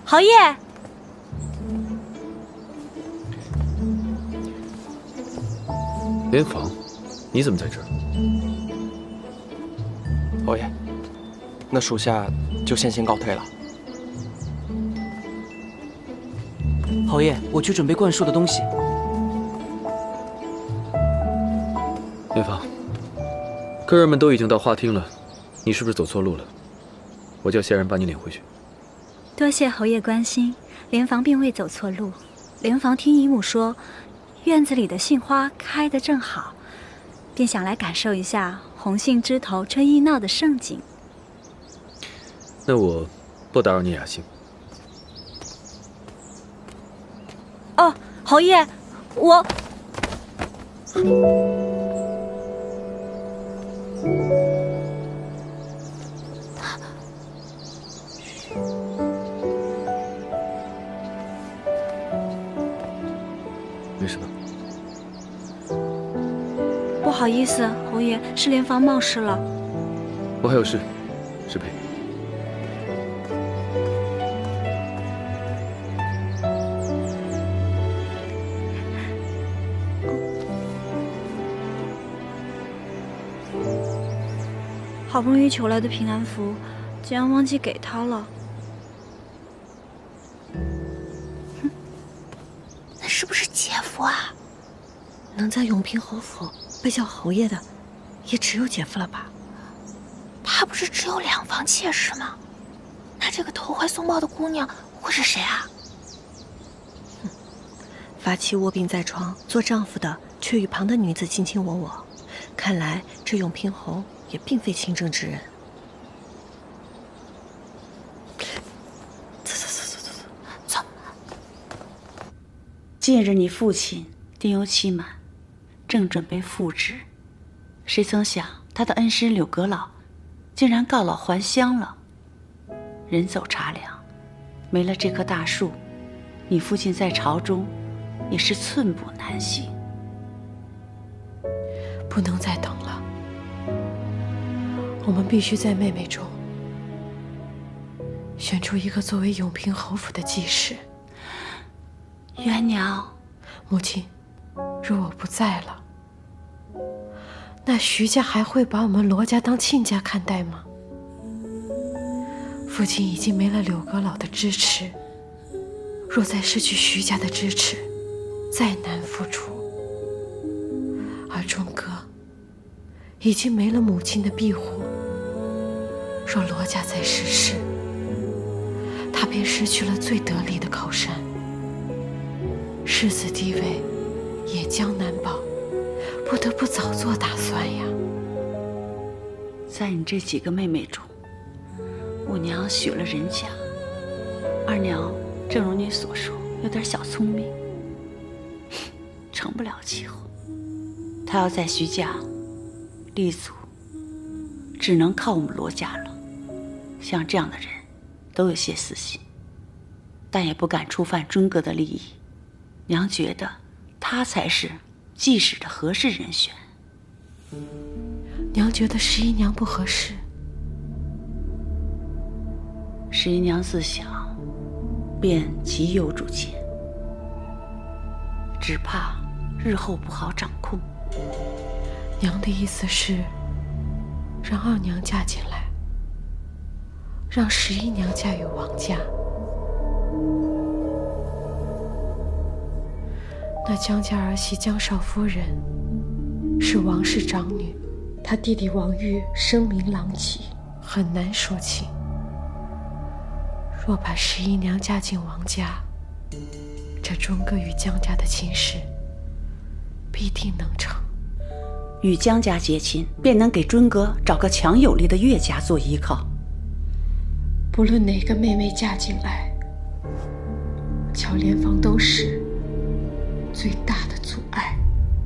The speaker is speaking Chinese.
侯爷，莲房，你怎么在这儿？侯爷，那属下就先行告退了。侯爷，我去准备灌输的东西。莲房，客人们都已经到花厅了，你是不是走错路了？我叫下人把你领回去。多谢侯爷关心，莲房并未走错路。莲房听姨母说，院子里的杏花开得正好，便想来感受一下红杏枝头春意闹的盛景。那我不打扰你雅兴。哦，侯爷，我……没什么。不好意思，侯爷，是莲房冒失了。我还有事，失陪。好不容易求来的平安符，竟然忘记给他了。那是不是姐夫啊？能在永平侯府被叫侯爷的，也只有姐夫了吧？他不是只有2房妾室吗？那这个投怀送抱的姑娘会是谁啊？发妻卧病在床，做丈夫的却与旁的女子卿卿我我，看来这永平侯也并非清正之人。走。近日你父亲丁忧期满，正准备复职，谁曾想他的恩师柳阁老竟然告老还乡了。人走茶凉，没了这棵大树，你父亲在朝中也是寸步难行。不能再等了，我们必须在妹妹中选出一个作为永平侯府的继室。元娘，母亲，若我不在了，那徐家还会把我们罗家当亲家看待吗？父亲已经没了柳阁老的支持，若再失去徐家的支持，再难复出。而钟哥已经没了母亲的庇护，若罗家再失势，他便失去了最得力的靠山，世子地位也将难保，不得不早做打算呀。在你这几个妹妹中，我娘许了人家，二娘正如你所说，有点小聪明，成不了气候。她要在徐家立足，只能靠我们罗家了。像这样的人，都有些私心，但也不敢触犯尊哥的利益。娘觉得他才是继室的合适人选。娘觉得11娘不合适。11娘自小便极有主见，只怕日后不好掌控。娘的意思是让2娘嫁进来，让11娘嫁与王家。那江家儿媳江少夫人是王氏长女，她弟弟王玉声名狼藉，很难说清。若把11娘嫁进王家，这钟哥与江家的亲事必定能成。与江家结亲，便能给尊哥找个强有力的岳家做依靠。不论哪个妹妹嫁进来，乔莲房都是最大的阻碍。